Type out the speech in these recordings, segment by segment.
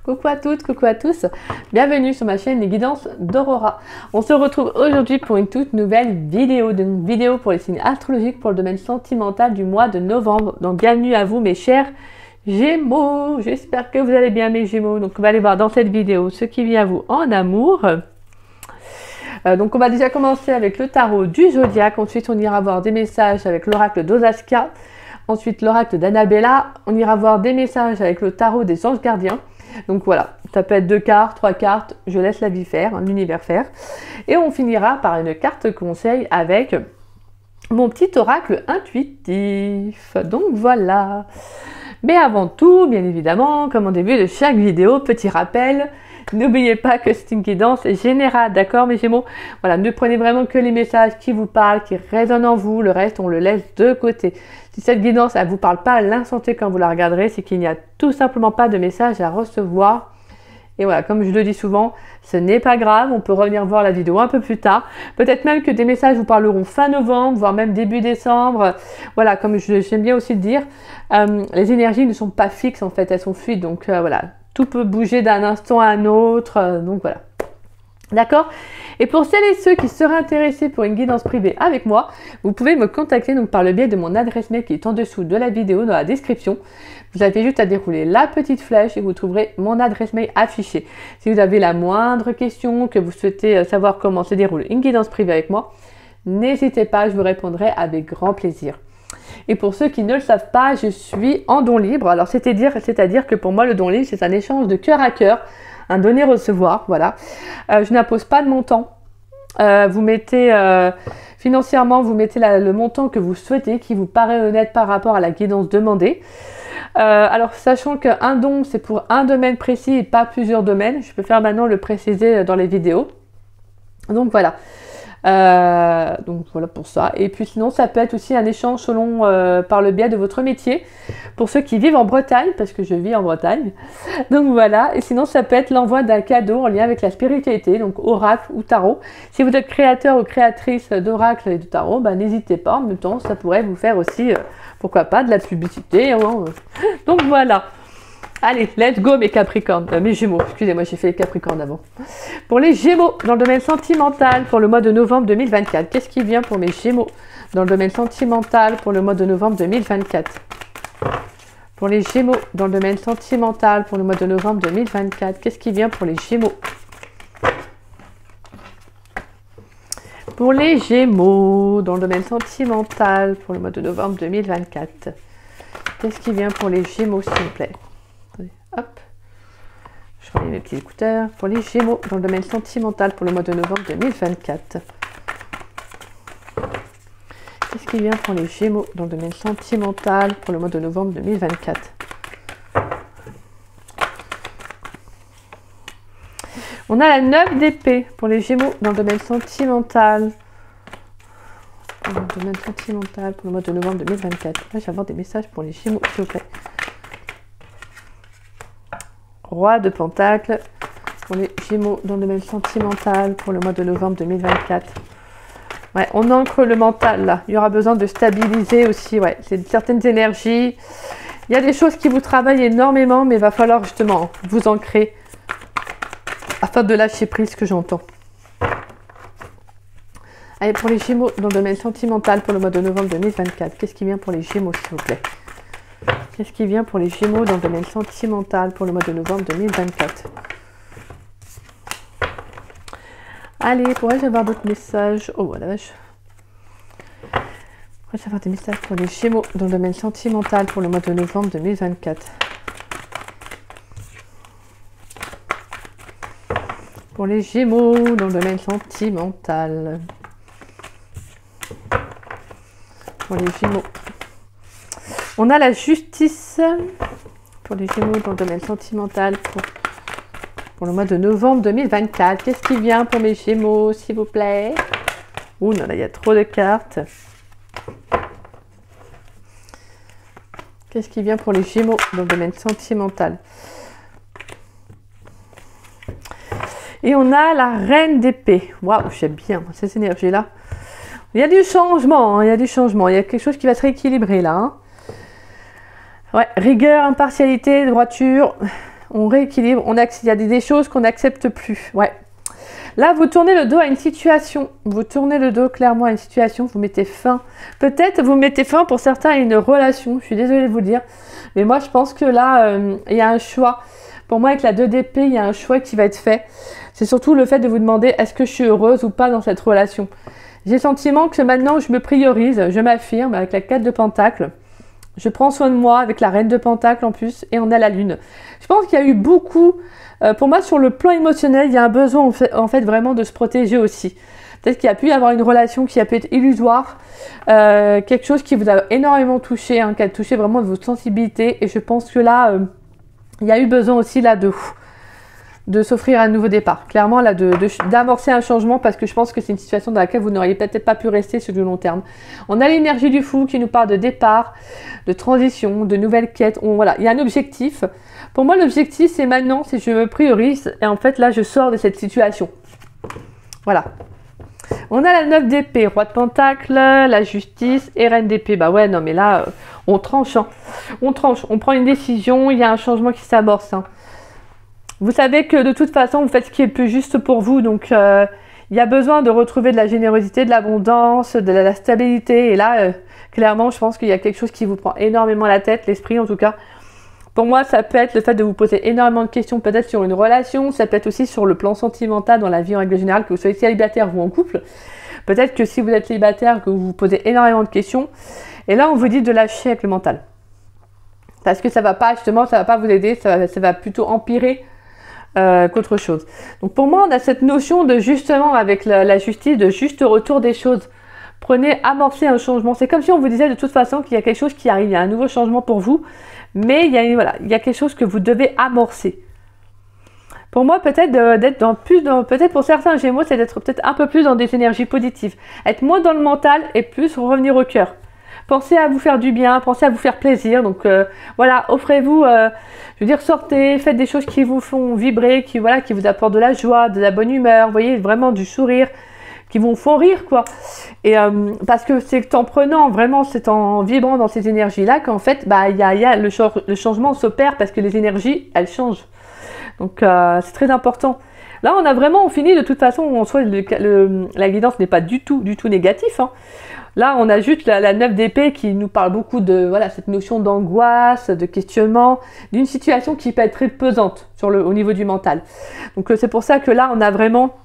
Coucou à toutes, coucou à tous, bienvenue sur ma chaîne Les Guidances d'Aurora. On se retrouve aujourd'hui pour une toute nouvelle vidéo, une vidéo pour les signes astrologiques pour le domaine sentimental du mois de novembre. Donc bienvenue à vous mes chers Gémeaux, j'espère que vous allez bien mes Gémeaux. Donc on va aller voir dans cette vidéo ce qui vient à vous en amour. Donc on va déjà commencer avec le tarot du zodiaque, ensuite on ira voir des messages avec l'oracle d'Osaska, ensuite l'oracle d'Annabella, on ira voir des messages avec le tarot des anges gardiens. Donc voilà, ça peut être 2 cartes, 3 cartes, je laisse la vie faire, l'univers faire. Et on finira par une carte conseil avec mon petit oracle intuitif. Donc voilà. Mais avant tout, bien évidemment, comme en début de chaque vidéo, petit rappel, n'oubliez pas que c'est une guidance générale, d'accord mes Gémeaux? Voilà, ne prenez vraiment que les messages qui vous parlent, qui résonnent en vous, le reste on le laisse de côté. Si cette guidance elle ne vous parle pas à l'instant T quand vous la regarderez, c'est qu'il n'y a tout simplement pas de message à recevoir. Et voilà, comme je le dis souvent, ce n'est pas grave, on peut revenir voir la vidéo un peu plus tard. Peut-être même que des messages vous parleront fin novembre, voire même début décembre. Voilà, comme j'aime bien aussi le dire, les énergies ne sont pas fixes en fait, elles sont fluides. Donc voilà, tout peut bouger d'un instant à un autre, donc voilà. D'accord? Et pour celles et ceux qui seraient intéressés pour une guidance privée avec moi, vous pouvez me contacter donc par le biais de mon adresse mail qui est en dessous de la vidéo dans la description. Vous avez juste à dérouler la petite flèche et vous trouverez mon adresse mail affichée. Si vous avez la moindre question, que vous souhaitez savoir comment se déroule une guidance privée avec moi, n'hésitez pas, je vous répondrai avec grand plaisir. Et pour ceux qui ne le savent pas, je suis en don libre. Alors c'est-à-dire que pour moi le don libre c'est un échange de cœur à cœur, un donner-recevoir, voilà. Je n'impose pas de montant. Vous mettez financièrement, vous mettez le montant que vous souhaitez, qui vous paraît honnête par rapport à la guidance demandée. Alors sachant qu'un don c'est pour un domaine précis et pas plusieurs domaines, je peux faire maintenant le préciser dans les vidéos. Donc voilà. Donc voilà pour ça. Et puis sinon ça peut être aussi un échange selon par le biais de votre métier pour ceux qui vivent en Bretagne, parce que je vis en Bretagne. Donc voilà. Et sinon ça peut être l'envoi d'un cadeau en lien avec la spiritualité, donc oracle ou tarot. Si vous êtes créateur ou créatrice d'oracle et de tarot, bah, n'hésitez pas, en même temps ça pourrait vous faire aussi pourquoi pas de la publicité, hein. Donc voilà. Allez, let's go mes Capricornes, mes Gémeaux, excusez-moi, j'ai fait les Capricornes avant. Pour les Gémeaux, dans le domaine sentimental, pour le mois de novembre 2024, qu'est-ce qui vient pour mes Gémeaux dans le domaine sentimental pour le mois de novembre 2024? Pour les Gémeaux, dans le domaine sentimental pour le mois de novembre 2024, qu'est-ce qui vient pour les Gémeaux? Pour les Gémeaux, dans le domaine sentimental pour le mois de novembre 2024, qu'est-ce qui vient pour les Gémeaux s'il vous plaît? Hop, je remets mes petits écouteurs. Pour les Gémeaux, dans le domaine sentimental pour le mois de novembre 2024. Qu'est-ce qui vient pour les Gémeaux dans le domaine sentimental pour le mois de novembre 2024? On a la 9 d'épée pour les Gémeaux dans le domaine sentimental. Dans le domaine sentimental pour le mois de novembre 2024. Là, je vais avoir des messages pour les Gémeaux, s'il vous plaît. Roi de Pentacle pour les Gémeaux dans le domaine sentimental pour le mois de novembre 2024. Ouais, on ancre le mental là. Il y aura besoin de stabiliser aussi. Ouais, c'est certaines énergies. Il y a des choses qui vous travaillent énormément, mais il va falloir justement vous ancrer afin de lâcher prise, ce que j'entends. Allez, pour les Gémeaux dans le domaine sentimental pour le mois de novembre 2024. Qu'est-ce qui vient pour les Gémeaux, s'il vous plaît? Qu'est-ce qui vient pour les Gémeaux dans le domaine sentimental pour le mois de novembre 2024? Allez, pourrais-je avoir d'autres messages? Oh, voilà, vache. Pourrais-je avoir des messages pour les Gémeaux dans le domaine sentimental pour le mois de novembre 2024? Pour les Gémeaux dans le domaine sentimental. Pour les Gémeaux. On a la justice pour les Gémeaux dans le domaine sentimental pour le mois de novembre 2024. Qu'est-ce qui vient pour mes Gémeaux, s'il vous plaît? Ouh, non, là, il y a trop de cartes. Qu'est-ce qui vient pour les Gémeaux dans le domaine sentimental? Et on a la reine d'épée. Waouh, j'aime bien ces énergies-là. Il y a du changement, hein, il y a du changement. Il y a quelque chose qui va se rééquilibrer là. Hein. Ouais, rigueur, impartialité, droiture. On rééquilibre, il y a des choses qu'on n'accepte plus. Ouais. Là, vous tournez le dos à une situation. Vous tournez le dos clairement à une situation, vous mettez fin. Peut-être vous mettez fin pour certains à une relation, je suis désolée de vous le dire. Mais moi, je pense que là, il y a un choix. Pour moi, avec la 2 d'épée, il y a un choix qui va être fait. C'est surtout le fait de vous demander est-ce que je suis heureuse ou pas dans cette relation. J'ai le sentiment que maintenant, je me priorise, je m'affirme avec la 4 de Pentacle. Je prends soin de moi avec la Reine de Pentacle en plus et on a la Lune. Je pense qu'il y a eu beaucoup, pour moi sur le plan émotionnel, il y a un besoin en fait vraiment de se protéger aussi. Peut-être qu'il y a pu y avoir une relation qui a pu être illusoire, quelque chose qui vous a énormément touché, hein, qui a touché vraiment votre sensibilité et je pense que là, il y a eu besoin aussi là de s'offrir un nouveau départ. Clairement, là, d'amorcer un changement parce que je pense que c'est une situation dans laquelle vous n'auriez peut-être pas pu rester sur du long terme. On a l'énergie du fou qui nous parle de départ, de transition, de nouvelles quêtes. Voilà, il y a un objectif. Pour moi, l'objectif, c'est maintenant, si je me priorise. Et en fait, là, je sors de cette situation. Voilà. On a la 9 d'épée, Roi de Pentacle, la justice et Reine d'épée. Bah ouais, non, mais là, on tranche. Hein. On tranche, on prend une décision, il y a un changement qui s'amorce. Hein. Vous savez que de toute façon, vous faites ce qui est le plus juste pour vous. Donc, il y a besoin de retrouver de la générosité, de l'abondance, de la stabilité. Et là, clairement, je pense qu'il y a quelque chose qui vous prend énormément la tête, l'esprit en tout cas. Pour moi, ça peut être le fait de vous poser énormément de questions, peut-être sur une relation. Ça peut être aussi sur le plan sentimental, dans la vie en règle générale, que vous soyez célibataire ou en couple. Peut-être que si vous êtes célibataire, que vous vous posez énormément de questions. Et là, on vous dit de lâcher avec le mental. Parce que ça va pas, justement, ça va pas vous aider. Ça va plutôt empirer qu'autre chose. Donc pour moi, on a cette notion de justement avec la justice, de juste retour des choses. Prenez, amorcez un changement. C'est comme si on vous disait de toute façon qu'il y a quelque chose qui arrive, il y a un nouveau changement pour vous, mais il y a quelque chose que vous devez amorcer. Pour moi, peut-être peut-être pour certains Gémeaux, c'est d'être peut-être un peu plus dans des énergies positives, être moins dans le mental et plus revenir au cœur. Pensez à vous faire du bien, pensez à vous faire plaisir. Donc voilà, offrez-vous, je veux dire, sortez, faites des choses qui vous font vibrer, qui vous apportent de la joie, de la bonne humeur, vous voyez, vraiment du sourire, qui vous font rire, quoi. Et parce que c'est en prenant, vraiment, c'est en vibrant dans ces énergies-là qu'en fait, bah, le changement s'opère parce que les énergies, elles changent. Donc c'est très important. Là, on finit de toute façon, en soi, la guidance n'est pas du tout négatif, hein. Là, on a juste la 9 d'épée qui nous parle beaucoup de cette notion d'angoisse, de questionnement, d'une situation qui peut être très pesante au niveau du mental. Donc, c'est pour ça que là, on a vraiment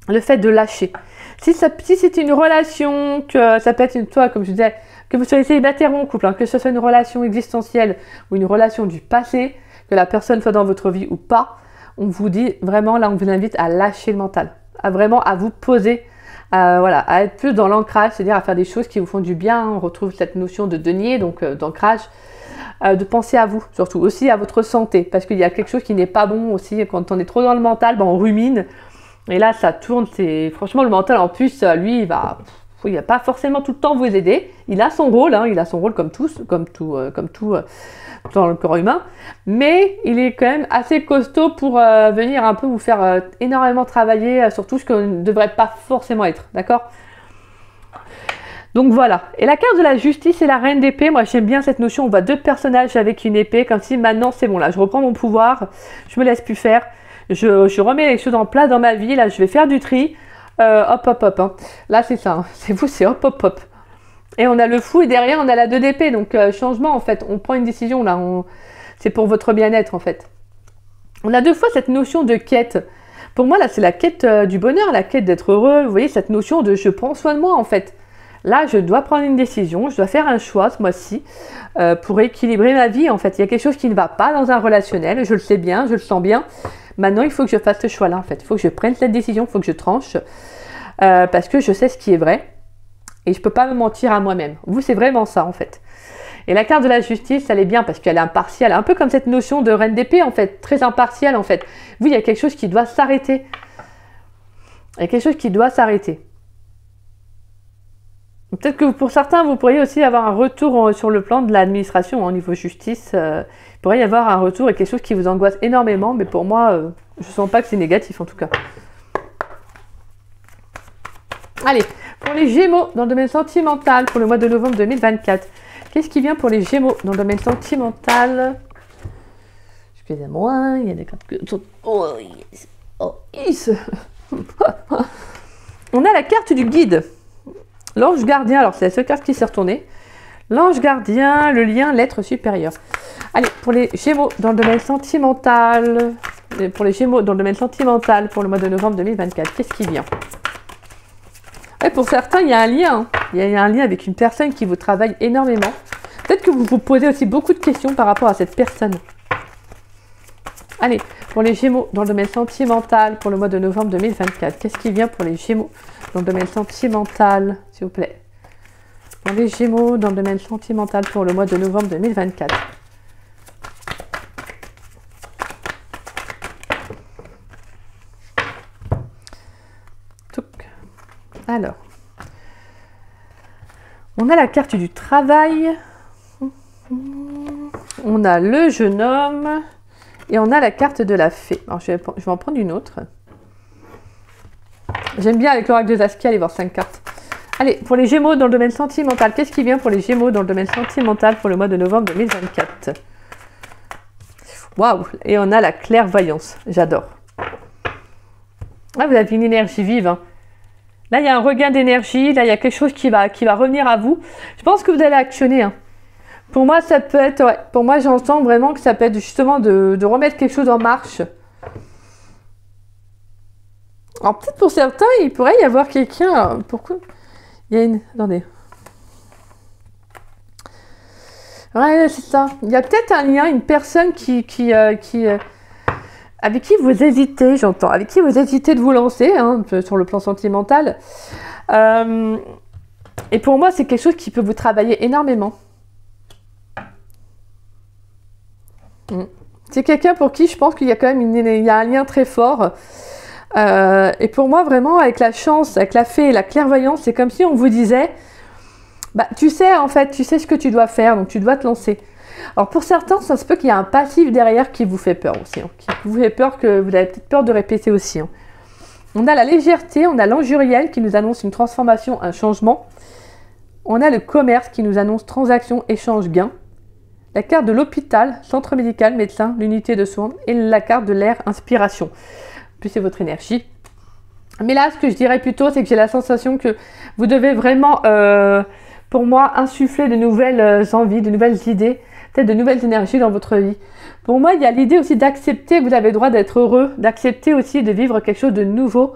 le fait de lâcher. Si c'est une relation, que ça peut être comme je disais, que vous soyez célibataire ou en couple, hein, que ce soit une relation existentielle ou une relation du passé, que la personne soit dans votre vie ou pas, on vous dit vraiment, là, on vous invite à lâcher le mental, à vous poser, à être plus dans l'ancrage, c'est-à-dire à faire des choses qui vous font du bien. On retrouve cette notion de denier, donc d'ancrage, de penser à vous, surtout aussi à votre santé, parce qu'il y a quelque chose qui n'est pas bon aussi. Quand on est trop dans le mental, on rumine, et là ça tourne. Franchement, le mental en plus, lui, il va pas forcément tout le temps vous aider. Il a son rôle, hein, il a son rôle comme tout dans le corps humain, mais il est quand même assez costaud pour venir un peu vous faire énormément travailler sur tout ce qu'on ne devrait pas forcément être, d'accord? Donc voilà. Et la carte de la justice et la reine d'épée, moi j'aime bien cette notion. On voit deux personnages avec une épée, comme si maintenant c'est bon, là je reprends mon pouvoir, je me laisse plus faire, je remets les choses en place dans ma vie, là je vais faire du tri, hop, hein. Là c'est ça, hein. C'est vous, c'est hop. Et on a le fou et derrière on a la 2 d'épée, donc changement en fait, on prend une décision là, c'est pour votre bien-être en fait. On a deux fois cette notion de quête. Pour moi là c'est la quête du bonheur, la quête d'être heureux, vous voyez cette notion de je prends soin de moi en fait. Là je dois prendre une décision, je dois faire un choix ce mois-ci pour équilibrer ma vie en fait. Il y a quelque chose qui ne va pas dans un relationnel, je le sais bien, je le sens bien. Maintenant il faut que je fasse ce choix là en fait, il faut que je prenne cette décision, il faut que je tranche parce que je sais ce qui est vrai. Et je ne peux pas me mentir à moi-même. Vous, c'est vraiment ça, en fait. Et la carte de la justice, elle est bien parce qu'elle est impartiale. Un peu comme cette notion de reine d'épée, en fait. Très impartiale, en fait. Vous, il y a quelque chose qui doit s'arrêter. Il y a quelque chose qui doit s'arrêter. Peut-être que pour certains, vous pourriez aussi avoir un retour sur le plan de l'administration, au niveau justice. Il pourrait y avoir un retour et quelque chose qui vous angoisse énormément. Mais pour moi, je ne sens pas que c'est négatif, en tout cas. Allez, pour les Gémeaux, dans le domaine sentimental, pour le mois de novembre 2024, qu'est-ce qui vient pour les Gémeaux dans le domaine sentimental? Je Excusez-moi, il y a des cartes que... Oh, yes. Oh, yes. On a la carte du guide. L'ange gardien, alors c'est la seule carte qui s'est retournée. L'ange gardien, le lien, l'être supérieur. Allez, pour les Gémeaux dans le domaine sentimental, pour le mois de novembre 2024, qu'est-ce qui vient? Ouais, pour certains, il y a un lien. Hein. Il y a un lien avec une personne qui vous travaille énormément. Peut-être que vous vous posez aussi beaucoup de questions par rapport à cette personne. Allez, pour les Gémeaux dans le domaine sentimental pour le mois de novembre 2024, qu'est-ce qui vient pour les Gémeaux dans le domaine sentimental, s'il vous plaît? Pour les Gémeaux dans le domaine sentimental pour le mois de novembre 2024. Alors, on a la carte du travail, on a le jeune homme et on a la carte de la fée. Alors, je vais en prendre une autre. J'aime bien avec l'oracle de Zaskia aller voir 5 cartes. Allez, pour les Gémeaux dans le domaine sentimental, qu'est-ce qui vient pour les Gémeaux dans le domaine sentimental pour le mois de novembre 2024? Waouh! Et on a la clairvoyance, j'adore. Ah, vous avez une énergie vive, hein. Là, il y a un regain d'énergie, là, il y a quelque chose qui va revenir à vous. Je pense que vous allez actionner. Hein. Pour moi, ça peut être... Ouais, pour moi, j'entends vraiment que ça peut être justement de remettre quelque chose en marche. Alors, peut-être pour certains, il pourrait y avoir quelqu'un... Pourquoi? Il y a une... Attendez. Ouais, c'est ça. Il y a peut-être un lien, une personne avec qui vous hésitez, j'entends, avec qui vous hésitez de vous lancer, hein, sur le plan sentimental. Et pour moi, c'est quelque chose qui peut vous travailler énormément. C'est quelqu'un pour qui je pense qu'il y a quand même il y a un lien très fort. Et pour moi, vraiment, avec la chance, avec la fée et la clairvoyance, c'est comme si on vous disait, bah, tu sais, en fait, tu sais ce que tu dois faire, donc tu dois te lancer. Alors pour certains, ça se peut qu'il y a un passif derrière qui vous fait peur aussi, hein, qui vous fait peur, que vous avez peut-être peur de répéter aussi. Hein. On a la légèreté, on a l'ange Uriel qui nous annonce une transformation, un changement. On a le commerce qui nous annonce transaction, échange, gain. La carte de l'hôpital, centre médical, médecin, l'unité de soins et la carte de l'air, inspiration. Plus c'est votre énergie. Mais là, ce que je dirais plutôt, c'est que j'ai la sensation que vous devez vraiment, pour moi, insuffler de nouvelles envies, de nouvelles idées, peut-être de nouvelles énergies dans votre vie. Pour moi, il y a l'idée aussi d'accepter que vous avez le droit d'être heureux, d'accepter aussi de vivre quelque chose de nouveau.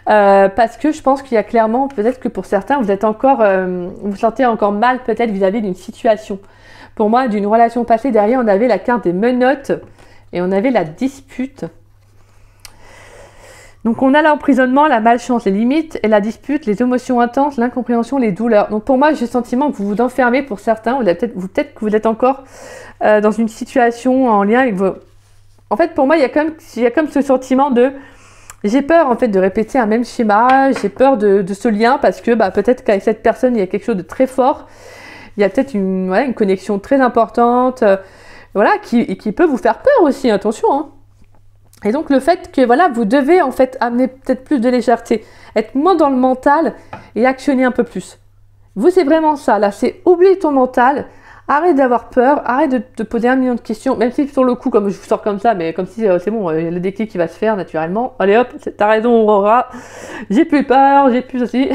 Parce que je pense qu'il y a clairement, peut-être que pour certains, vous êtes encore, vous vous sentez encore mal peut-être vis-à-vis d'une situation. Pour moi, d'une relation passée, derrière, on avait la carte des menottes et on avait la dispute. Donc on a l'emprisonnement, la malchance, les limites et la dispute, les émotions intenses, l'incompréhension, les douleurs. Donc pour moi, j'ai le sentiment que vous vous enfermez pour certains, peut-être que vous êtes encore dans une situation en lien avec vos... En fait, pour moi, il y a comme ce sentiment de... J'ai peur en fait de répéter un même schéma, j'ai peur de ce lien parce que peut-être qu'avec cette personne, il y a quelque chose de très fort. Il y a peut-être une connexion très importante, voilà, qui peut vous faire peur aussi, attention, hein. Et donc le fait que voilà, vous devez en fait amener peut-être plus de légèreté, être moins dans le mental et actionner un peu plus. Vous, c'est vraiment ça, là, c'est oublier ton mental, arrête d'avoir peur, arrête de te poser 1 million de questions, même si sur le coup, comme je vous sors comme ça, mais comme si c'est bon, il y a le déclic qui va se faire naturellement. Allez hop, t'as raison Aurora, j'ai plus peur, j'ai plus aussi,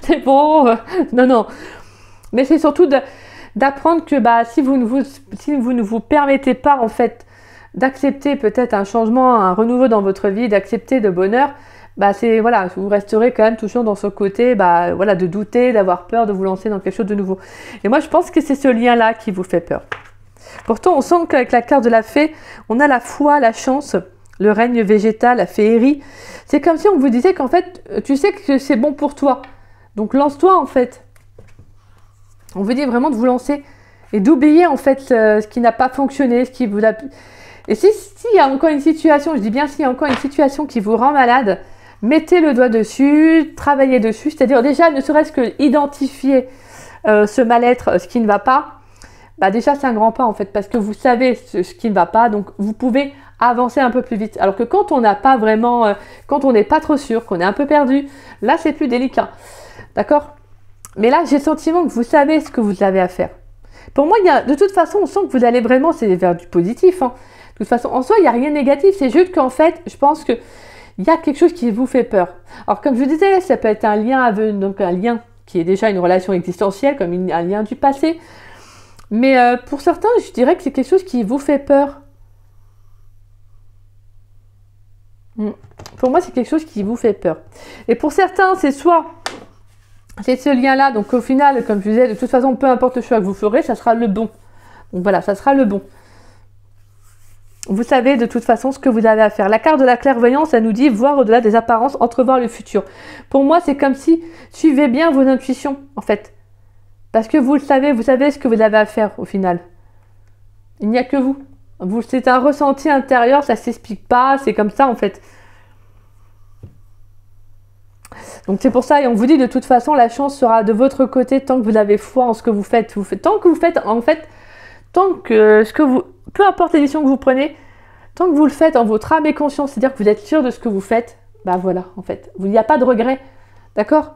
c'est bon, non. Mais c'est surtout d'apprendre que si vous ne vous permettez pas en fait d'accepter peut-être un changement, un renouveau dans votre vie, d'accepter de bonheur, c'est voilà, vous resterez quand même toujours dans ce côté, voilà, de douter, d'avoir peur, de vous lancer dans quelque chose de nouveau. Et moi, je pense que c'est ce lien-là qui vous fait peur. Pourtant, on sent qu'avec la carte de la fée, on a la foi, la chance, le règne végétal, la féerie. C'est comme si on vous disait qu'en fait, tu sais que c'est bon pour toi. Donc lance-toi en fait. On vous dit vraiment de vous lancer et d'oublier en fait ce qui n'a pas fonctionné, ce qui vous a... Et s'il y a encore une situation, je dis bien s'il y a encore une situation qui vous rend malade, mettez le doigt dessus, travaillez dessus, c'est-à-dire déjà ne serait-ce que identifier ce mal-être, ce qui ne va pas, déjà c'est un grand pas en fait, parce que vous savez ce qui ne va pas, donc vous pouvez avancer un peu plus vite. Alors que quand on n'a pas vraiment, quand on n'est pas trop sûr, qu'on est un peu perdu, là c'est plus délicat, d'accord? Mais là j'ai le sentiment que vous savez ce que vous avez à faire. Pour moi, de toute façon, on sent que vous allez vraiment, c'est vers du positif. Hein. De toute façon, en soi, il n'y a rien de négatif. C'est juste qu'en fait, je pense qu'il y a quelque chose qui vous fait peur. Alors, comme je vous disais, ça peut être un lien à venir, donc un lien qui est déjà une relation existentielle, comme un lien du passé. Mais pour certains, je dirais que c'est quelque chose qui vous fait peur. Pour moi, c'est quelque chose qui vous fait peur. Et pour certains, c'est soit c'est ce lien-là, donc au final, comme je disais, de toute façon, peu importe le choix que vous ferez, ça sera le bon. Donc voilà, ça sera le bon. Vous savez de toute façon ce que vous avez à faire. La carte de la clairvoyance, elle nous dit voir au-delà des apparences, entrevoir le futur. Pour moi, c'est comme si suivez bien vos intuitions, en fait. Parce que vous le savez, vous savez ce que vous avez à faire au final. Il n'y a que vous. C'est un ressenti intérieur, ça ne s'explique pas, c'est comme ça en fait. Donc c'est pour ça, et on vous dit de toute façon, la chance sera de votre côté tant que vous avez foi en ce que vous faites. Tant que vous faites, en fait, peu importe les décisions que vous prenez, tant que vous le faites en votre âme et conscience, c'est-à-dire que vous êtes sûr de ce que vous faites, bah voilà, en fait, il n'y a pas de regret, d'accord?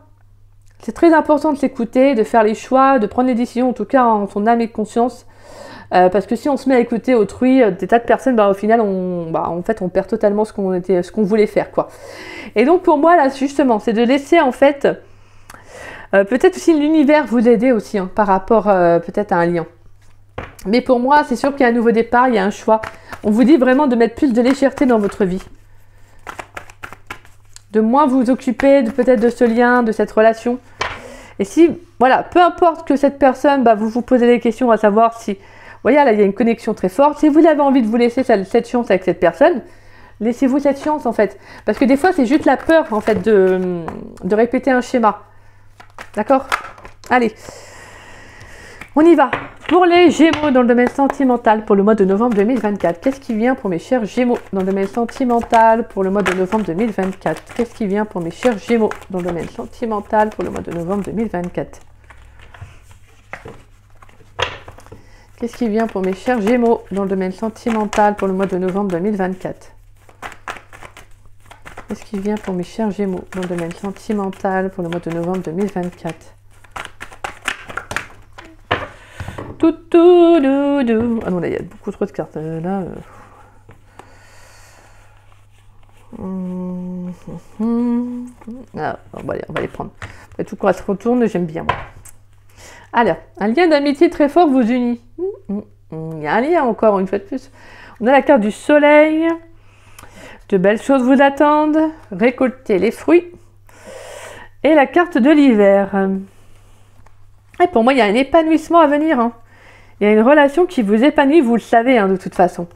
C'est très important de s'écouter, de faire les choix, de prendre les décisions, en tout cas en son âme et conscience, parce que si on se met à écouter autrui, des tas de personnes, bah, au final, en fait, on perd totalement ce qu'on voulait faire, quoi. Et donc pour moi, là, justement, c'est de laisser, en fait, peut-être aussi l'univers vous aider aussi, hein, par rapport peut-être à un lien. Mais pour moi, c'est sûr qu'il y a un nouveau départ, il y a un choix. On vous dit vraiment de mettre plus de légèreté dans votre vie. De moins vous occuper peut-être de ce lien, de cette relation. Et si, voilà, peu importe que cette personne, bah, vous vous posez des questions à savoir si, voyez, là, il y a une connexion très forte. Si vous avez envie de vous laisser cette chance avec cette personne, laissez-vous cette chance, en fait. Parce que des fois, c'est juste la peur, en fait, de répéter un schéma. D'accord? Allez. On y va. Pour les Gémeaux dans le domaine sentimental pour le mois de novembre 2024, qu'est-ce qui vient pour mes chers Gémeaux dans le domaine sentimental pour le mois de novembre 2024? Qu'est-ce qui vient pour mes chers Gémeaux dans le domaine sentimental pour le mois de novembre 2024? Qu'est-ce qui vient pour mes chers Gémeaux dans le domaine sentimental pour le mois de novembre 2024? Qu'est-ce qui vient pour mes chers Gémeaux dans le domaine sentimental pour le mois de novembre 2024? Ah non, là, il y a beaucoup trop de cartes. Là, Ah, on va les prendre. Et tout quand elle se retourne, j'aime bien, moi. Alors, un lien d'amitié très fort vous unit. Il y a un lien encore, une fois de plus. On a la carte du soleil. De belles choses vous attendent. Récoltez les fruits. Et la carte de l'hiver. Et pour moi, il y a un épanouissement à venir, hein. Il y a une relation qui vous épanouit, vous le savez, hein, de toute façon.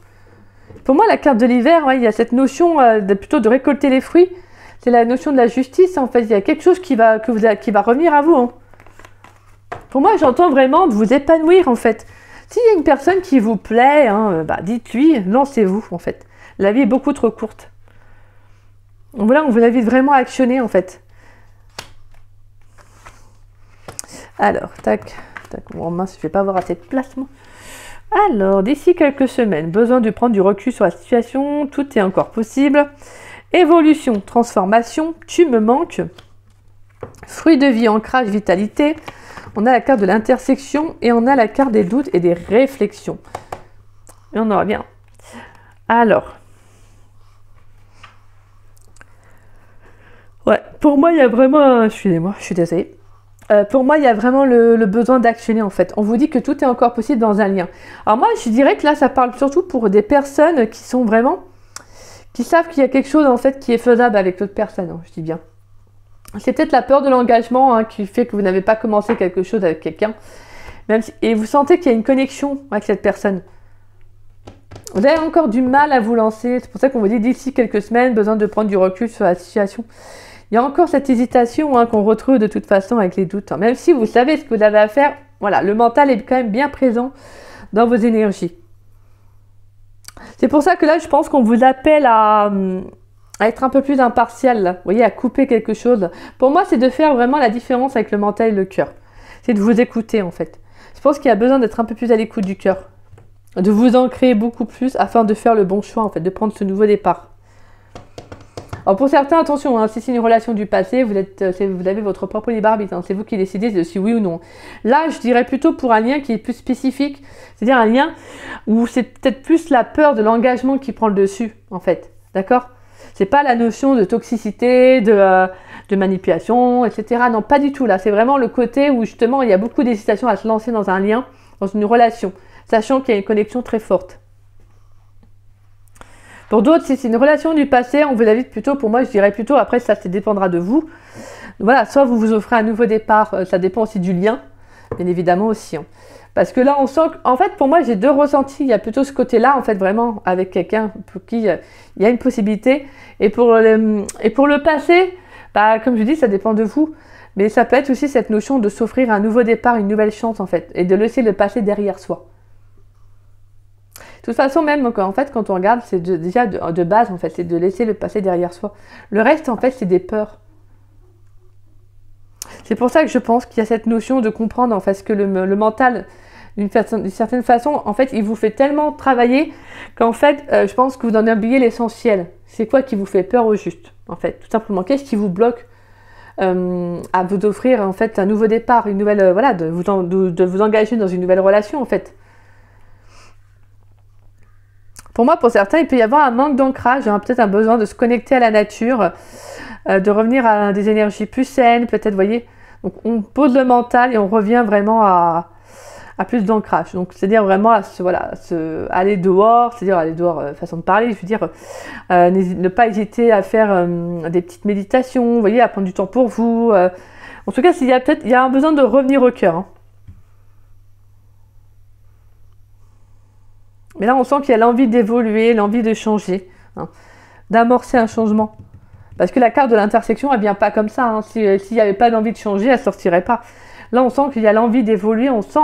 Pour moi, la carte de l'hiver, ouais, il y a cette notion plutôt de récolter les fruits. C'est la notion de la justice, en fait. Il y a quelque chose qui va revenir à vous. Hein. Pour moi, j'entends vraiment de vous épanouir, en fait. S'il y a une personne qui vous plaît, hein, bah, dites-lui, lancez-vous, en fait. La vie est beaucoup trop courte. Donc voilà, on vous invite vraiment à actionner, en fait. Alors, tac. Oh mince, je vais pas avoir assez de place, moi. Alors, d'ici quelques semaines, besoin de prendre du recul sur la situation, tout est encore possible. Évolution, transformation, tu me manques. Fruit de vie, ancrage, vitalité. On a la carte de l'intersection et on a la carte des doutes et des réflexions. Et on en revient. Alors. Ouais, pour moi, il y a vraiment... Excusez-moi, je suis désolée. Pour moi, il y a vraiment le besoin d'actionner, en fait. On vous dit que tout est encore possible dans un lien. Alors moi, je dirais que là, ça parle surtout pour des personnes qui sont vraiment... qui savent qu'il y a quelque chose, en fait, qui est faisable avec d'autres personnes, hein, je dis bien. C'est peut-être la peur de l'engagement, hein, qui fait que vous n'avez pas commencé quelque chose avec quelqu'un. Et vous sentez qu'il y a une connexion avec cette personne. Vous avez encore du mal à vous lancer. C'est pour ça qu'on vous dit d'ici quelques semaines, besoin de prendre du recul sur la situation. Il y a encore cette hésitation, hein, qu'on retrouve de toute façon avec les doutes. Même si vous savez ce que vous avez à faire, voilà, le mental est quand même bien présent dans vos énergies. C'est pour ça que là, je pense qu'on vous appelle à être un peu plus impartial, là. Vous voyez, à couper quelque chose. Pour moi, c'est de faire vraiment la différence avec le mental et le cœur. C'est de vous écouter, en fait. Je pense qu'il y a besoin d'être un peu plus à l'écoute du cœur. De vous ancrer beaucoup plus afin de faire le bon choix, en fait, de prendre ce nouveau départ. Alors pour certains, attention, hein, si c'est une relation du passé, vous avez votre propre libre arbitre, hein, c'est vous qui décidez de si oui ou non. Là, je dirais plutôt pour un lien qui est plus spécifique, c'est-à-dire un lien où c'est peut-être plus la peur de l'engagement qui prend le dessus, en fait, d'accord? C'est pas la notion de toxicité, de manipulation, etc. Non, pas du tout là, c'est vraiment le côté où justement il y a beaucoup d'hésitation à se lancer dans un lien, dans une relation, sachant qu'il y a une connexion très forte. Pour d'autres, si c'est une relation du passé, on vous invite plutôt, pour moi je dirais plutôt, après ça dépendra de vous. Voilà, soit vous vous offrez un nouveau départ, ça dépend aussi du lien, bien évidemment aussi. Hein. Parce que là on sent, en fait pour moi j'ai deux ressentis, il y a plutôt ce côté-là en fait vraiment avec quelqu'un pour qui il y a une possibilité. Et pour le passé, bah, comme je dis, ça dépend de vous. Mais ça peut être aussi cette notion de s'offrir un nouveau départ, une nouvelle chance en fait, et de laisser le passé derrière soi. De toute façon, même en fait, quand on regarde, c'est déjà de base, en fait, c'est de laisser le passé derrière soi. Le reste, en fait, c'est des peurs. C'est pour ça que je pense qu'il y a cette notion de comprendre, en fait, que le mental, d'une certaine façon, en fait, il vous fait tellement travailler qu'en fait, je pense que vous en oubliez l'essentiel. C'est quoi qui vous fait peur au juste, en fait, tout simplement. Qu'est-ce qui vous bloque à vous offrir, en fait, un nouveau départ, une nouvelle, voilà, de vous engager dans une nouvelle relation, en fait. Pour moi, pour certains, il peut y avoir un manque d'ancrage, hein, peut-être un besoin de se connecter à la nature, de revenir à des énergies plus saines, peut-être, vous voyez. Donc, on pose le mental et on revient vraiment à plus d'ancrage. Donc, c'est-à-dire vraiment aller dehors, c'est-à-dire aller dehors, façon de parler, je veux dire, ne pas hésiter à faire des petites méditations, vous voyez, à prendre du temps pour vous. En tout cas, il y a un besoin de revenir au cœur. Hein. Mais là, on sent qu'il y a l'envie d'évoluer, l'envie de changer, hein, d'amorcer un changement. Parce que la carte de l'intersection, elle ne vient pas comme ça. Hein. S'il n'y avait pas d'envie de changer, elle ne sortirait pas. Là, on sent qu'il y a l'envie d'évoluer, on sent...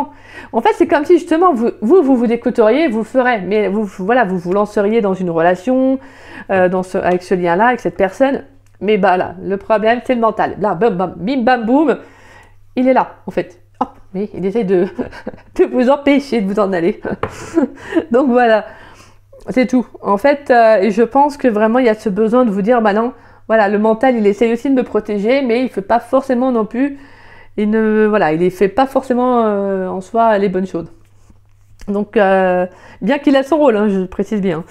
En fait, c'est comme si, justement, vous décoteriez, vous le ferez. Mais vous lanceriez dans une relation, avec ce lien-là, avec cette personne. Mais bah là, le problème, c'est le mental. Là, bim, bam, boum, il est là, en fait. Mais il essaie de vous empêcher de vous en aller. Donc voilà, c'est tout. En fait, et je pense que vraiment, il y a ce besoin de vous dire, bah non, voilà, le mental, il essaye aussi de me protéger, mais il ne fait pas forcément non plus, il ne fait pas forcément en soi les bonnes choses. Donc, bien qu'il a son rôle, hein, je précise bien.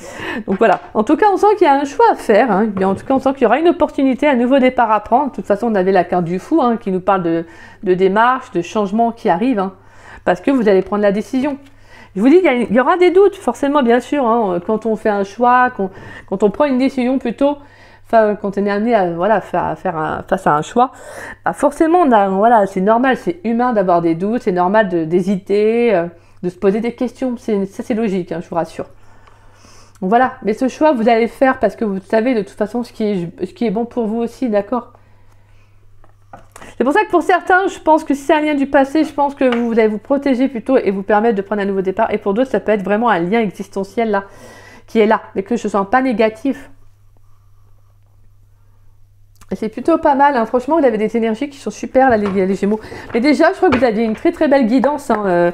Donc voilà, en tout cas, on sent qu'il y a un choix à faire. Hein. En tout cas, on sent qu'il y aura une opportunité, un nouveau départ à prendre. De toute façon, on avait la carte du fou qui nous parle de démarche, de changement qui arrive. Hein, parce que vous allez prendre la décision. Je vous dis, il y aura des doutes, forcément, bien sûr. Hein, quand on fait un choix, quand on prend une décision plutôt, quand on est amené à face à un choix, bah forcément, c'est normal, c'est humain d'avoir des doutes, c'est normal d'hésiter, de se poser des questions, ça c'est logique, hein, je vous rassure. Donc voilà, mais ce choix vous allez le faire parce que vous savez de toute façon ce qui est bon pour vous aussi, d'accord? C'est pour ça que pour certains, je pense que si c'est un lien du passé, je pense que vous allez vous protéger plutôt et vous permettre de prendre un nouveau départ. Et pour d'autres, ça peut être vraiment un lien existentiel là, qui est là, mais que je ne sens pas négatif. Et c'est plutôt pas mal, hein. Franchement, vous avez des énergies qui sont super là, les Gémeaux. Mais déjà, je crois que vous aviez une très très belle guidance, hein,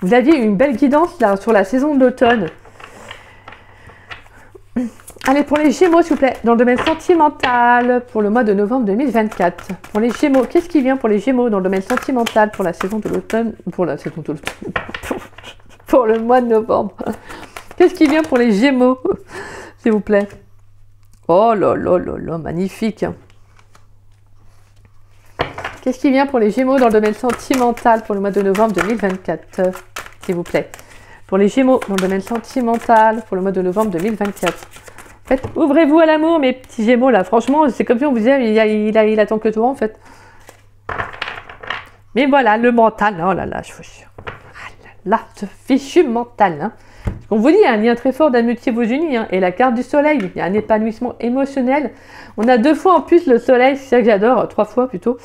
vous aviez une belle guidance là sur la saison d'automne. Allez, pour les Gémeaux, s'il vous plaît, dans le domaine sentimental, pour le mois de novembre 2024. Pour les Gémeaux, qu'est-ce qui vient pour les Gémeaux dans le domaine sentimental pour la saison de l'automne, pour le mois de novembre. Qu'est-ce qui vient pour les Gémeaux, s'il vous plaît? Oh là là là là, magnifique. Qu'est-ce qui vient pour les Gémeaux dans le domaine sentimental pour le mois de novembre 2024, s'il vous plaît? Pour les Gémeaux dans le domaine sentimental pour le mois de novembre 2024. En fait, ouvrez-vous à l'amour, mes petits Gémeaux, là. Franchement, c'est comme si on vous disait, il attend que toi, en fait. Mais voilà, le mental, oh là là, je vous jure. Ah là là, ce fichu mental, hein. On vous dit, il y a un lien très fort d'amitié vous unit, hein, et la carte du soleil, il y a un épanouissement émotionnel. On a 2 fois en plus le soleil, c'est ça que j'adore, 3 fois plutôt.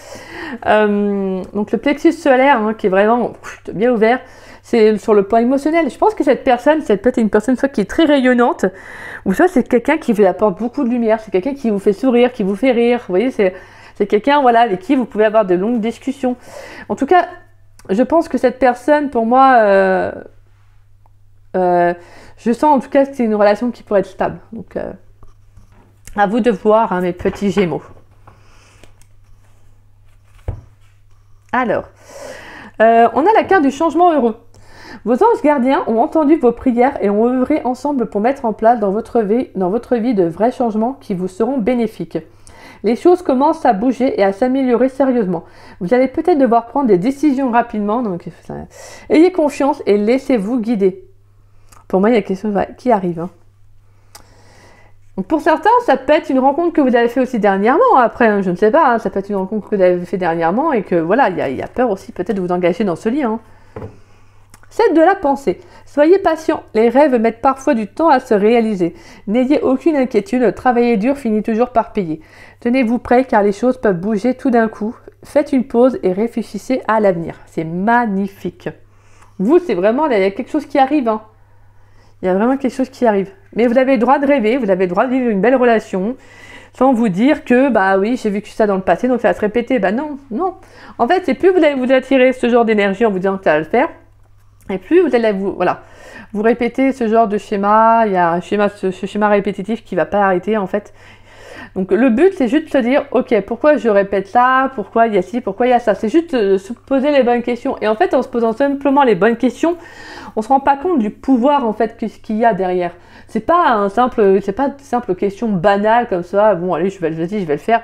Donc le plexus solaire, hein, qui est vraiment bien ouvert, c'est sur le plan émotionnel. Je pense que cette personne, c'est peut-être une personne soit qui est très rayonnante, ou soit c'est quelqu'un qui vous apporte beaucoup de lumière, c'est quelqu'un qui vous fait sourire, qui vous fait rire. Vous voyez, c'est quelqu'un, voilà, avec qui vous pouvez avoir de longues discussions. En tout cas, je pense que cette personne, pour moi, je sens en tout cas que c'est une relation qui pourrait être stable. Donc À vous de voir, hein, mes petits Gémeaux. Alors, on a la carte du changement heureux. Vos anges gardiens ont entendu vos prières et ont œuvré ensemble pour mettre en place dans votre vie de vrais changements qui vous seront bénéfiques. Les choses commencent à bouger et à s'améliorer sérieusement. Vous allez peut-être devoir prendre des décisions rapidement, donc ayez confiance et laissez-vous guider. Pour moi, il y a quelque chose qui arrive. Hein. Donc pour certains, ça peut être une rencontre que vous avez fait aussi dernièrement. Après, hein, je ne sais pas, hein, ça peut être une rencontre que vous avez fait dernièrement et que voilà, il y a peur aussi peut-être de vous engager dans ce lien. Hein. C'est de la pensée. Soyez patient. Les rêves mettent parfois du temps à se réaliser. N'ayez aucune inquiétude. Travailler dur finit toujours par payer. Tenez-vous prêts car les choses peuvent bouger tout d'un coup. Faites une pause et réfléchissez à l'avenir. C'est magnifique. Vous, c'est vraiment, il y a quelque chose qui arrive. Hein. Il y a vraiment quelque chose qui arrive. Mais vous avez le droit de rêver. Vous avez le droit de vivre une belle relation. Sans vous dire que, bah oui, j'ai vécu ça dans le passé, donc ça va se répéter. Bah non, non. En fait, c'est plus vous allez vous attirer ce genre d'énergie en vous disant que ça va le faire. Et plus vous allez vous répétez ce genre de schéma, il y a ce schéma répétitif qui ne va pas arrêter en fait. Donc le but c'est juste de se dire, ok, pourquoi je répète ça, pourquoi il y a ci, pourquoi il y a ça. C'est juste de se poser les bonnes questions. Et en fait, en se posant simplement les bonnes questions, on ne se rend pas compte du pouvoir en fait qu'il y a derrière. C'est pas une simple question banale comme ça, bon allez, je vais le faire.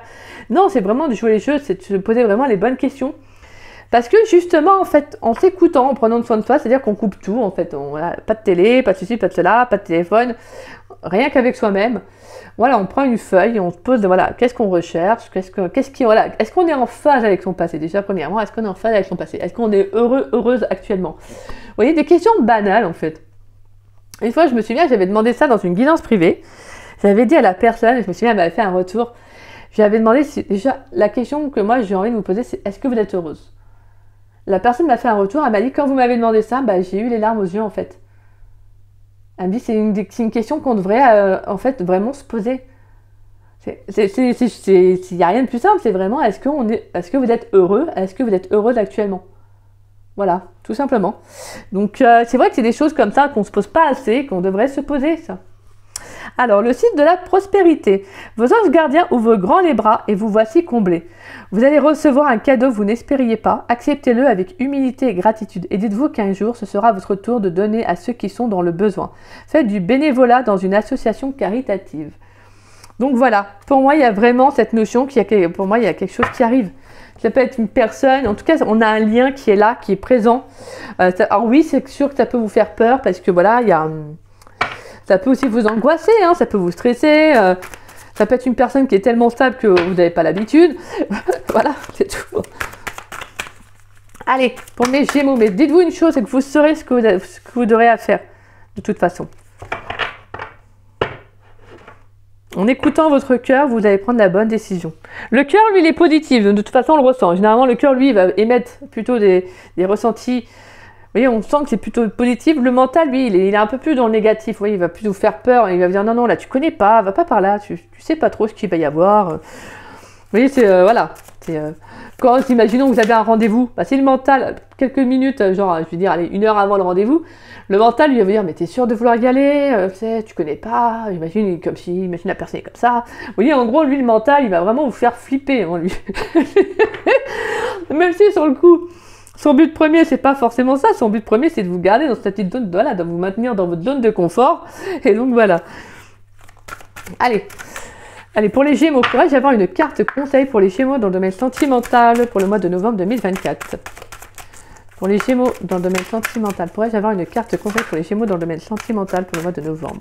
Non, c'est vraiment de jouer les jeux, c'est de se poser vraiment les bonnes questions. Parce que justement, en fait, en s'écoutant, en prenant soin de soi, c'est-à-dire qu'on coupe tout, en fait. Pas de télé, pas de ceci, pas de cela, pas de téléphone, rien qu'avec soi-même. Voilà, on prend une feuille et on se pose, voilà, qu'est-ce qu'on recherche, est-ce qu'on est en phase avec son passé? Déjà, premièrement, est-ce qu'on est en phase avec son passé? Est-ce qu'on est heureuse actuellement? Vous voyez, des questions banales, en fait. Une fois, je me souviens, j'avais demandé ça dans une guidance privée. J'avais dit à la personne, je me souviens, elle m'avait fait un retour. Je lui avais demandé, déjà, la question que moi, j'ai envie de vous poser, c'est est-ce que vous êtes heureuse? La personne m'a fait un retour, elle m'a dit, quand vous m'avez demandé ça, bah, j'ai eu les larmes aux yeux, en fait. Elle me dit, c'est une question qu'on devrait, en fait, vraiment se poser. Il n'y a rien de plus simple, c'est vraiment, est-ce que vous êtes heureux? Est-ce que vous êtes heureuse actuellement? Voilà, tout simplement. Donc, c'est vrai que c'est des choses comme ça qu'on ne se pose pas assez, qu'on devrait se poser, ça. Alors, le site de la prospérité. Vos anges gardiens ouvrent grand les bras et vous voici comblés. Vous allez recevoir un cadeau que vous n'espériez pas. Acceptez-le avec humilité et gratitude. Et dites-vous qu'un jour, ce sera votre tour de donner à ceux qui sont dans le besoin. Faites du bénévolat dans une association caritative. Donc voilà, pour moi, il y a vraiment cette notion pour moi, il y a quelque chose qui arrive. Ça peut être une personne, en tout cas, on a un lien qui est là, qui est présent. Alors oui, c'est sûr que ça peut vous faire peur parce que voilà, ça peut aussi vous angoisser, hein, ça peut vous stresser. Ça peut être une personne qui est tellement stable que vous n'avez pas l'habitude. Voilà, c'est tout. Allez, pour mes Gémeaux, mais dites-vous une chose, c'est que vous saurez ce que vous aurez à faire, de toute façon. En écoutant votre cœur, vous allez prendre la bonne décision. Le cœur, lui, il est positif, de toute façon, on le ressent. Généralement, le cœur, lui, il va émettre plutôt des ressentis. Vous voyez, on sent que c'est plutôt positif. Le mental, lui, il est un peu plus dans le négatif. Vous voyez, il va plus vous faire peur. Il va vous dire, non, non, là, tu connais pas, va pas par là, tu sais pas trop ce qu'il va y avoir. Vous voyez, c'est, voilà. Quand, imaginons que vous avez un rendez-vous, bah, si le mental, quelques minutes, genre, je veux dire, allez, 1 heure avant le rendez-vous, le mental, lui, va vous dire, mais t'es sûr de vouloir y aller, tu connais pas, imagine la personne est comme ça. Vous voyez, en gros, lui, le mental, il va vraiment vous faire flipper, hein, lui. Même si, sur le coup, son but premier, c'est pas forcément ça. Son but premier, c'est de vous garder dans cette petite zone, voilà, de vous maintenir dans votre zone de confort. Et donc, voilà. Allez, pour les Gémeaux, pourrais-je avoir une carte conseil pour les Gémeaux dans le domaine sentimental pour le mois de novembre 2024? Pour les Gémeaux dans le domaine sentimental, pourrais-je avoir une carte conseil pour les Gémeaux dans le domaine sentimental pour le mois de novembre?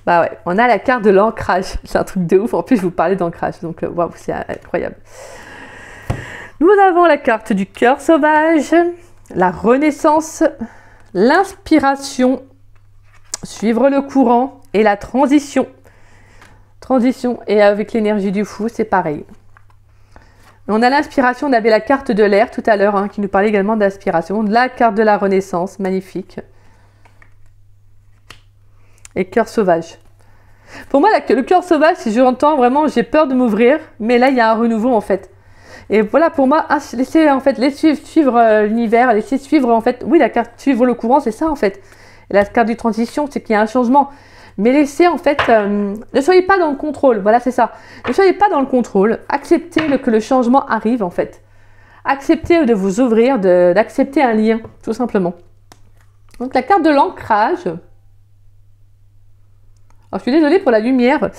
Bah ouais, on a la carte de l'ancrage. C'est un truc de ouf. En plus, je vous parlais d'ancrage. Donc, waouh, c'est incroyable. Nous avons la carte du cœur sauvage, la renaissance, l'inspiration, suivre le courant et la transition. Transition, et avec l'énergie du fou, c'est pareil. On a l'inspiration, on avait la carte de l'air tout à l'heure, hein, qui nous parlait également d'inspiration. La carte de la renaissance, magnifique. Et cœur sauvage. Pour moi, le cœur sauvage, si j'entends vraiment, j'ai peur de m'ouvrir, mais là, il y a un renouveau en fait. Et voilà, pour moi, laissez suivre l'univers, laissez suivre, en fait, oui, la carte suivre le courant, c'est ça, en fait. Et la carte de transition, c'est qu'il y a un changement. Mais laissez en fait, ne soyez pas dans le contrôle, voilà c'est ça. Ne soyez pas dans le contrôle, acceptez que le changement arrive en fait. Acceptez de vous ouvrir, d'accepter un lien, tout simplement. Donc la carte de l'ancrage. Alors je suis désolée pour la lumière.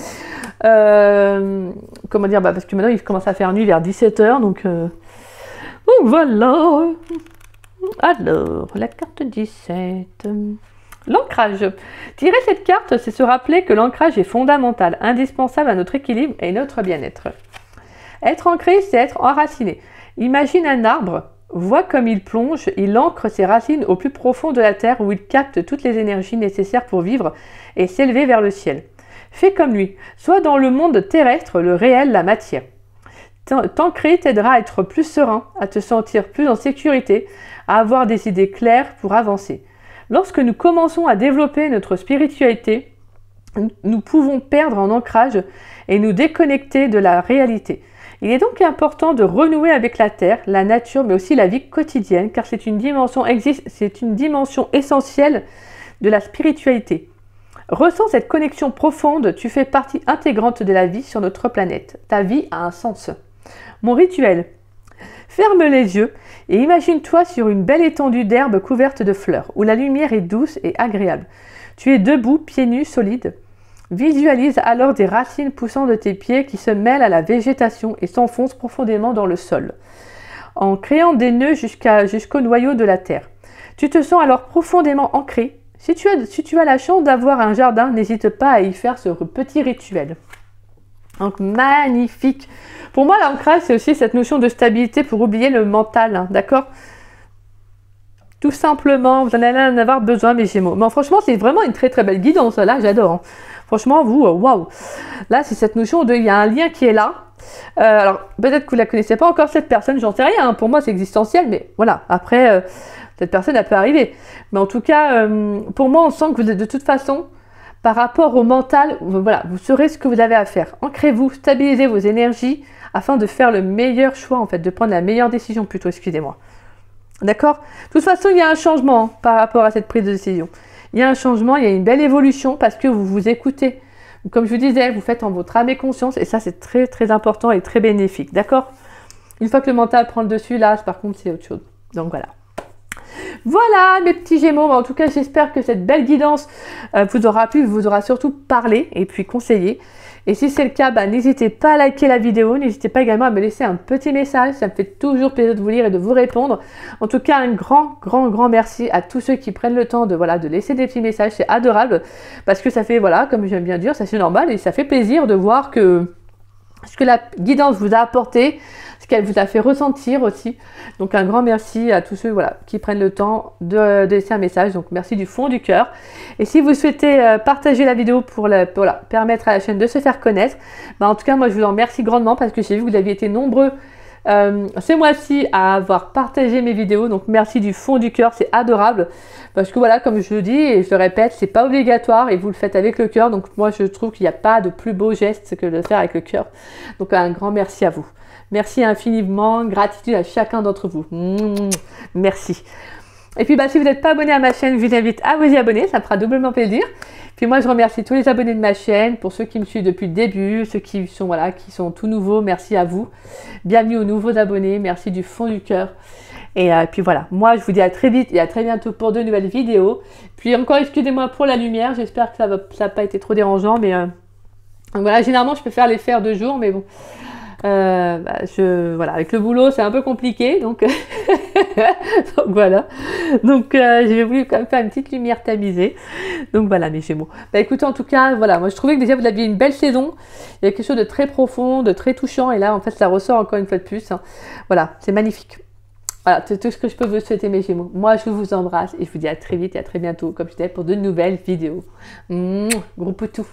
Comment dire, parce que maintenant il commence à faire nuit vers 17 h, donc voilà. Alors, la carte 17. L'ancrage. Tirer cette carte, c'est se rappeler que l'ancrage est fondamental, indispensable à notre équilibre et notre bien-être. Être ancré, c'est être enraciné. Imagine un arbre, vois comme il plonge, il ancre ses racines au plus profond de la terre où il capte toutes les énergies nécessaires pour vivre et s'élever vers le ciel. Fais comme lui, sois dans le monde terrestre, le réel, la matière. T'ancrer t'aidera à être plus serein, à te sentir plus en sécurité, à avoir des idées claires pour avancer. Lorsque nous commençons à développer notre spiritualité, nous pouvons perdre en ancrage et nous déconnecter de la réalité. Il est donc important de renouer avec la terre, la nature, mais aussi la vie quotidienne, car c'est une dimension essentielle de la spiritualité. Ressens cette connexion profonde, tu fais partie intégrante de la vie sur notre planète. Ta vie a un sens. Mon rituel. Ferme les yeux et imagine-toi sur une belle étendue d'herbe couverte de fleurs, où la lumière est douce et agréable. Tu es debout, pieds nus, solide. Visualise alors des racines poussant de tes pieds qui se mêlent à la végétation et s'enfoncent profondément dans le sol, en créant des nœuds jusqu'au noyau de la terre. Tu te sens alors profondément ancré. Si tu as la chance d'avoir un jardin, n'hésite pas à y faire ce petit rituel. Donc magnifique. Pour moi, l'ancrage, c'est aussi cette notion de stabilité pour oublier le mental, hein, d'accord? Tout simplement, vous en allez en avoir besoin, mes Gémeaux. Mais franchement, c'est vraiment une très très belle guidance, là, j'adore. Hein. Franchement, vous, waouh. Là, c'est cette notion de, il y a un lien qui est là. Alors, peut-être que vous ne la connaissez pas encore, cette personne, j'en sais rien. Hein. Pour moi, c'est existentiel, mais voilà. Après, cette personne, elle peut arriver. Mais en tout cas, pour moi, on sent que vous êtes de toute façon, par rapport au mental, voilà, vous saurez ce que vous avez à faire. Ancrez-vous, stabilisez vos énergies afin de faire le meilleur choix, en fait, de prendre la meilleure décision plutôt, excusez-moi. D'accord? De toute façon, il y a un changement hein, par rapport à cette prise de décision. Il y a un changement, il y a une belle évolution parce que vous vous écoutez. Comme je vous disais, vous faites en votre âme et conscience et ça, c'est très, très important et très bénéfique. D'accord? Une fois que le mental prend le dessus, là, par contre, c'est autre chose. Donc, voilà. Voilà mes petits Gémeaux, en tout cas j'espère que cette belle guidance vous aura plu, vous aura surtout parlé et puis conseillé. Et si c'est le cas, n'hésitez pas à liker la vidéo, n'hésitez pas également à me laisser un petit message, ça me fait toujours plaisir de vous lire et de vous répondre. En tout cas un grand merci à tous ceux qui prennent le temps de laisser des petits messages, c'est adorable parce que ça fait, voilà, comme j'aime bien dire, ça c'est normal et ça fait plaisir de voir que ce que la guidance vous a apporté, ce qu'elle vous a fait ressentir aussi. Donc un grand merci à tous ceux qui prennent le temps de laisser un message. Donc merci du fond du cœur. Et si vous souhaitez partager la vidéo pour permettre à la chaîne de se faire connaître, en tout cas moi je vous en remercie grandement parce que j'ai vu que vous aviez été nombreux ce mois-ci à avoir partagé mes vidéos. Donc merci du fond du cœur, c'est adorable. Parce que voilà, comme je le dis et je le répète, c'est pas obligatoire et vous le faites avec le cœur. Donc moi je trouve qu'il n'y a pas de plus beau geste que de le faire avec le cœur. Donc un grand merci à vous. Merci infiniment, gratitude à chacun d'entre vous. Merci. Et puis si vous n'êtes pas abonné à ma chaîne, je vous invite à vous y abonner, ça me fera doublement plaisir. Puis moi je remercie tous les abonnés de ma chaîne, pour ceux qui me suivent depuis le début, ceux qui sont tout nouveaux, merci à vous. Bienvenue aux nouveaux abonnés, merci du fond du cœur. Et puis voilà, moi je vous dis à très vite et à très bientôt pour de nouvelles vidéos. Puis encore excusez-moi pour la lumière, j'espère que ça n'a pas été trop dérangeant, mais voilà, généralement je peux faire les faire de jour, mais bon. Avec le boulot c'est un peu compliqué donc, donc voilà, donc j'ai voulu quand même faire une petite lumière tamisée, donc voilà mes Gémeaux. Écoutez, en tout cas voilà, moi je trouvais que déjà vous aviez une belle saison, il y a quelque chose de très profond, de très touchant et là en fait ça ressort encore une fois de plus hein. Voilà, c'est magnifique. Voilà, c'est tout ce que je peux vous souhaiter mes Gémeaux. Moi je vous embrasse et je vous dis à très vite et à très bientôt comme je disais pour de nouvelles vidéos. Gros poutou.